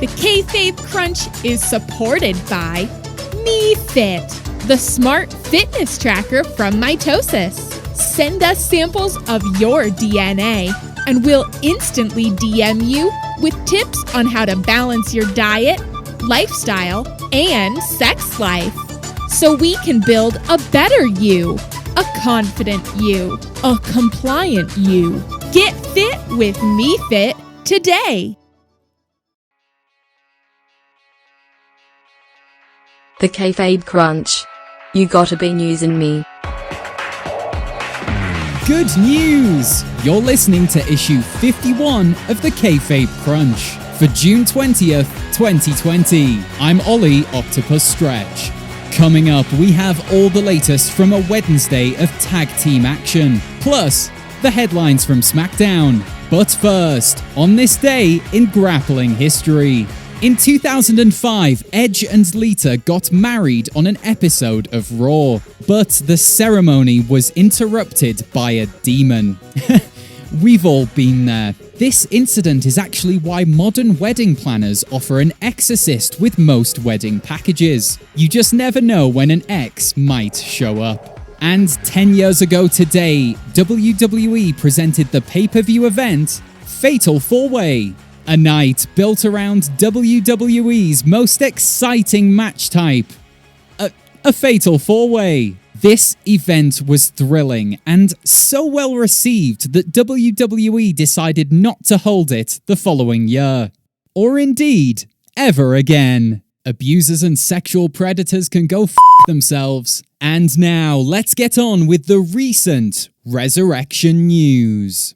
The Kayfabe Crunch is supported by MeFit, the smart fitness tracker from Mitosis. Send us samples of your DNA, and we'll instantly DM you with tips on how to balance your diet, lifestyle, and sex life, so we can build a better you, a confident you, a compliant you. Get fit with MeFit today. The Kayfabe Crunch. You gotta be newsing me. Good news! You're listening to issue 51 of the Kayfabe Crunch for June 20th, 2020. I'm Ollie Octopus Stretch. Coming up, we have all the latest from a Wednesday of tag team action, plus the headlines from SmackDown. But first, on this day in grappling history. In 2005, Edge and Lita got married on an episode of Raw, but the ceremony was interrupted by a demon. We've all been there. This incident is actually why modern wedding planners offer an exorcist with most wedding packages. You just never know when an ex might show up. And 10 years ago today, WWE presented the pay-per-view event, Fatal 4-Way. A night built around WWE's most exciting match type, a Fatal 4-Way. This event was thrilling and so well received that WWE decided not to hold it the following year. Or indeed, ever again. Abusers and sexual predators can go f*** themselves. And now, let's get on with the recent Resurrection news.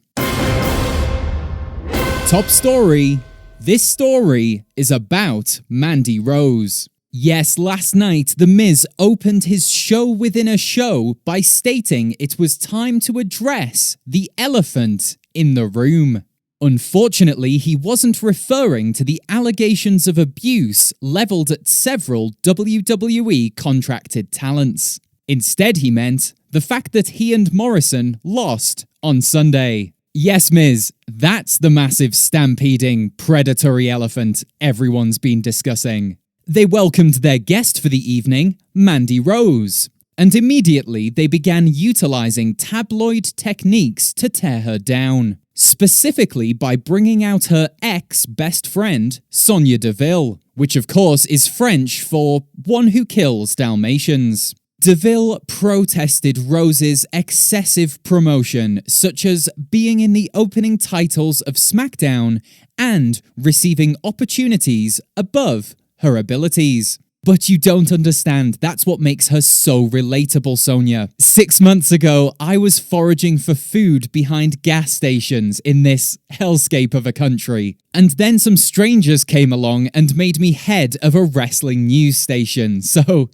Top story. This story is about Mandy Rose. Yes, last night, The Miz opened his show within a show by stating it was time to address the elephant in the room. Unfortunately, he wasn't referring to the allegations of abuse leveled at several WWE contracted talents. Instead, he meant the fact that he and Morrison lost on Sunday. Yes, Miz, that's the massive stampeding, predatory elephant everyone's been discussing. They welcomed their guest for the evening, Mandy Rose, and immediately they began utilizing tabloid techniques to tear her down, specifically by bringing out her ex-best friend, Sonya Deville, which of course is French for one who kills Dalmatians. Deville protested Rose's excessive promotion, such as being in the opening titles of SmackDown and receiving opportunities above her abilities. But you don't understand, that's what makes her so relatable, Sonya. 6 months ago, I was foraging for food behind gas stations in this hellscape of a country. And then some strangers came along and made me head of a wrestling news station, so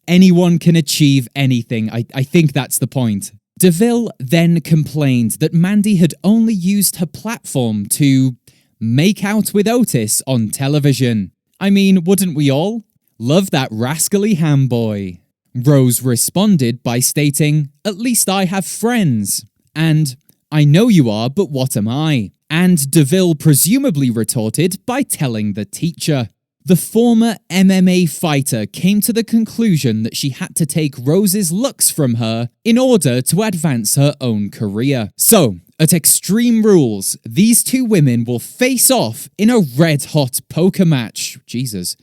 anyone can achieve anything. I think that's the point. Deville then complained that Mandy had only used her platform to make out with Otis on television. I mean, wouldn't we all? Love that rascally ham boy. Rose responded by stating, "At least I have friends." And, "I know you are, but what am I?" And Deville presumably retorted by telling the teacher. The former MMA fighter came to the conclusion that she had to take Rose's looks from her in order to advance her own career. So, at Extreme Rules, these two women will face off in a red-hot poker match. Jesus.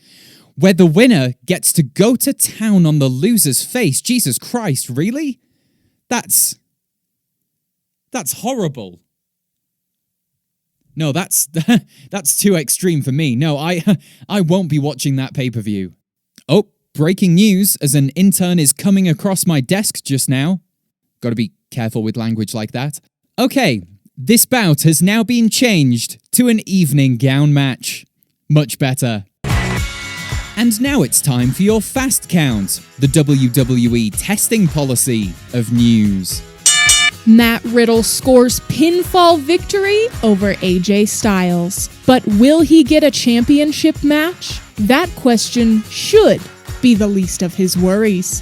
Where the winner gets to go to town on the loser's face. Jesus Christ, really? That's horrible. No, that's too extreme for me. No, I won't be watching that pay-per-view. Oh, breaking news as an intern is coming across my desk just now. Gotta be careful with language like that. Okay, this bout has now been changed to an evening gown match. Much better. And now it's time for your fast count, the WWE testing policy of news. Matt Riddle scores pinfall victory over AJ Styles. But will he get a championship match? That question should be the least of his worries.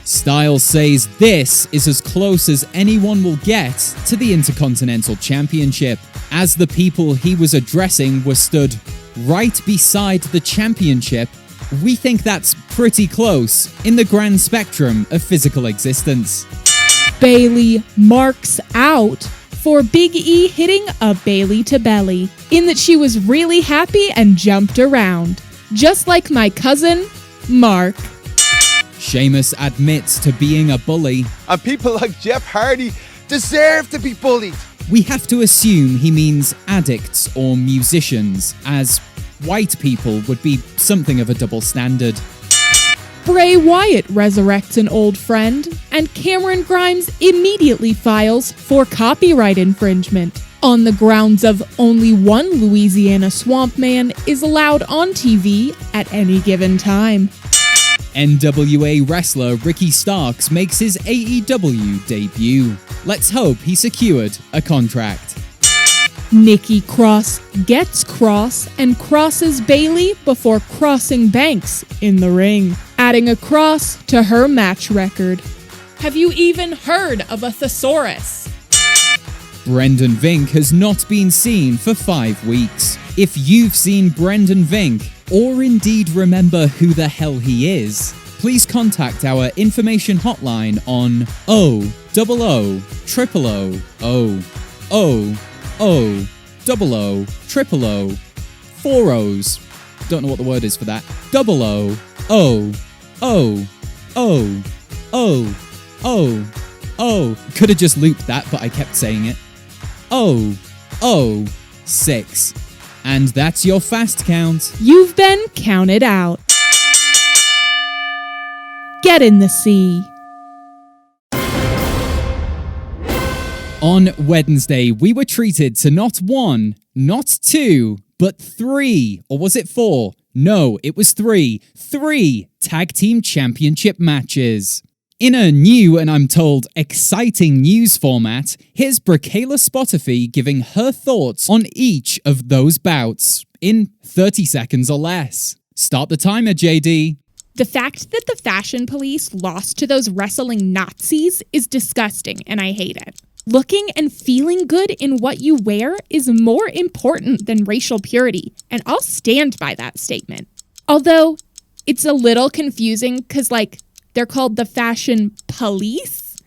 Styles says this is as close as anyone will get to the Intercontinental Championship, as the people he was addressing were stood right beside the championship, we think that's pretty close in the grand spectrum of physical existence. Bailey marks out for Big E hitting a Bailey to belly, in that she was really happy and jumped around, just like my cousin, Mark. Sheamus admits to being a bully. And people like Jeff Hardy deserve to be bullied. We have to assume he means addicts or musicians, as white people would be something of a double standard. Bray Wyatt resurrects an old friend, and Cameron Grimes immediately files for copyright infringement, on the grounds of only one Louisiana swamp man is allowed on TV at any given time. NWA wrestler Ricky Starks makes his AEW debut. Let's hope he secured a contract. Nikki Cross gets cross and crosses Bailey before crossing Banks in the ring, adding a cross to her match record. Have you even heard of a thesaurus? Brendan Vink has not been seen for 5 weeks. If you've seen Brendan Vink, or indeed remember who the hell he is, please contact our information hotline on 000000000000000 4 O's. Don't know what the word is for that. 0000000. Could have just looped that, but I kept saying it. 006. And that's your fast count. You've been counted out. Get in the sea. On Wednesday, we were treated to not 1, not 2, but 3, or was it 4? No, it was 3. 3 tag team championship matches. In a new and I'm told exciting news format, here's Bricayla Spotifee giving her thoughts on each of those bouts in 30 seconds or less. Start the timer, JD. The fact that the fashion police lost to those wrestling Nazis is disgusting, and I hate it. Looking and feeling good in what you wear is more important than racial purity, and I'll stand by that statement. Although, it's a little confusing because, they're called the fashion police,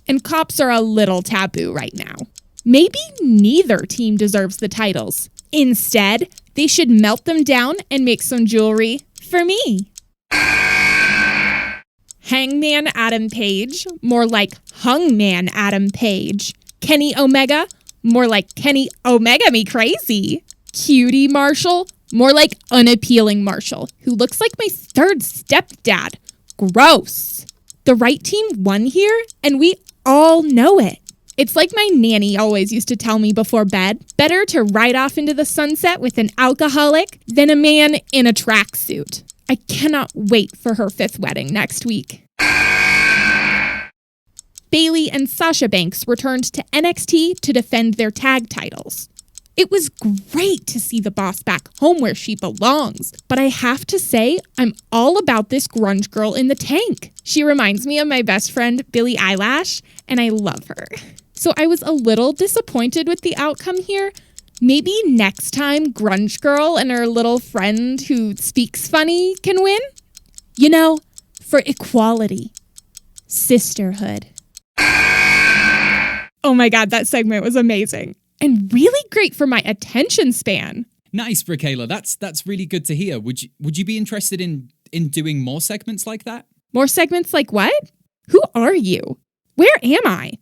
and cops are a little taboo right now. Maybe neither team deserves the titles. Instead, they should melt them down and make some jewelry for me. Hangman Adam Page, more like Hungman Adam Page. Kenny Omega, more like Kenny Omega me crazy. Cutie Marshall, more like unappealing Marshall, who looks like my third stepdad. Gross. The right team won here, and we all know it. It's like my nanny always used to tell me before bed, better to ride off into the sunset with an alcoholic than a man in a tracksuit. I cannot wait for her 5th wedding next week. Bailey and Sasha Banks returned to NXT to defend their tag titles. It was great to see the boss back home where she belongs, but I have to say, I'm all about this grunge girl in the tank. She reminds me of my best friend, Billie Eilish, and I love her. So I was a little disappointed with the outcome here. Maybe next time Grunge Girl and her little friend who speaks funny can win? You know, for equality. Sisterhood. Oh my god, that segment was amazing. And really great for my attention span. Nice, Bricayla. That's really good to hear. Would you be interested in doing more segments like that? More segments like what? Who are you? Where am I?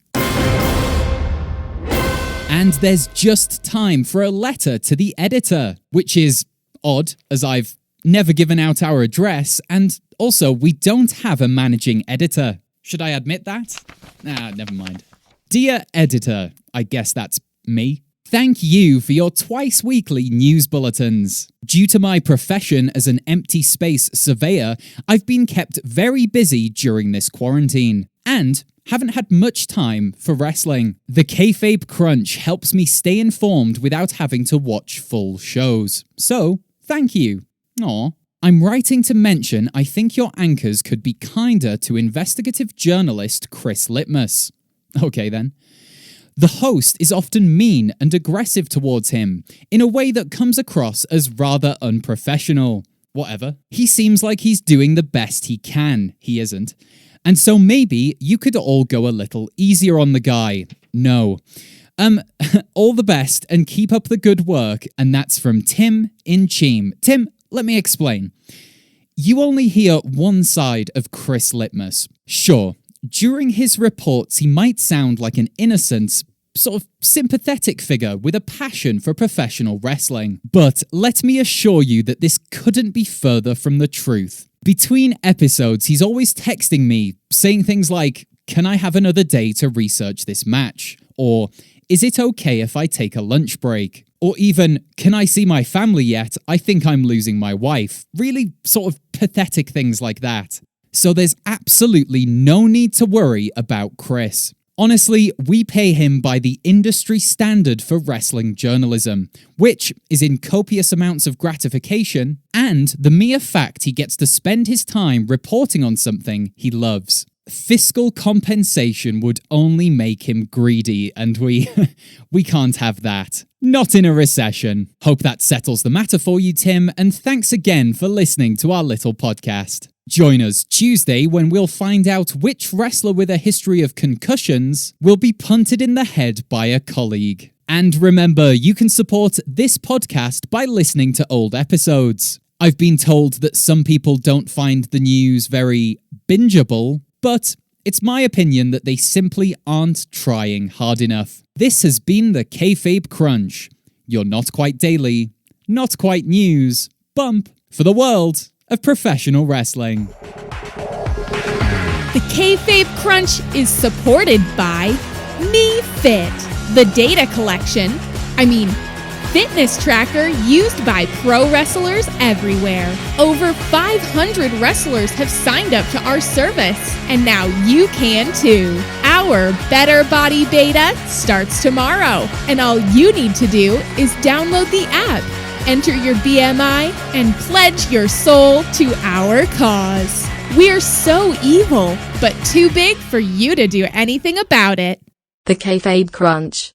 And there's just time for a letter to the editor, which is odd, as I've never given out our address, and also we don't have a managing editor. Should I admit that? Never mind. Dear editor, I guess that's me. Thank you for your twice weekly news bulletins. Due to my profession as an empty space surveyor, I've been kept very busy during this quarantine, and haven't had much time for wrestling. The Kayfabe Crunch helps me stay informed without having to watch full shows. So, thank you. Aw. I'm writing to mention I think your anchors could be kinder to investigative journalist Chris Litmus. Okay then. The host is often mean and aggressive towards him, in a way that comes across as rather unprofessional. Whatever. He seems like he's doing the best he can. He isn't. And so maybe you could all go a little easier on the guy. No. All the best and keep up the good work. And that's from Tim in Cheam. Tim, let me explain. You only hear one side of Chris Litmus. Sure, during his reports he might sound like an innocent, sort of sympathetic figure with a passion for professional wrestling. But let me assure you that this couldn't be further from the truth. Between episodes, he's always texting me, saying things like, "Can I have another day to research this match?" Or, "Is it okay if I take a lunch break?" Or even, "Can I see my family yet? I think I'm losing my wife." Really sort of pathetic things like that. So there's absolutely no need to worry about Chris. Honestly, we pay him by the industry standard for wrestling journalism, which is in copious amounts of gratification and the mere fact he gets to spend his time reporting on something he loves. Fiscal compensation would only make him greedy, and we can't have that. Not in a recession. Hope that settles the matter for you, Tim, and thanks again for listening to our little podcast. Join us Tuesday when we'll find out which wrestler with a history of concussions will be punted in the head by a colleague. And remember, you can support this podcast by listening to old episodes. I've been told that some people don't find the news very bingeable, but it's my opinion that they simply aren't trying hard enough. This has been the Kayfabe Crunch, your not quite daily, not quite news bump for the world of professional wrestling. The Kayfabe Crunch is supported by MeFit, the data collection, fitness tracker used by pro wrestlers everywhere. Over 500 wrestlers have signed up to our service, and now you can too. Our Better Body Beta starts tomorrow, and all you need to do is download the app, enter your BMI, and pledge your soul to our cause. We're so evil, but too big for you to do anything about it. The Kayfabe Crunch.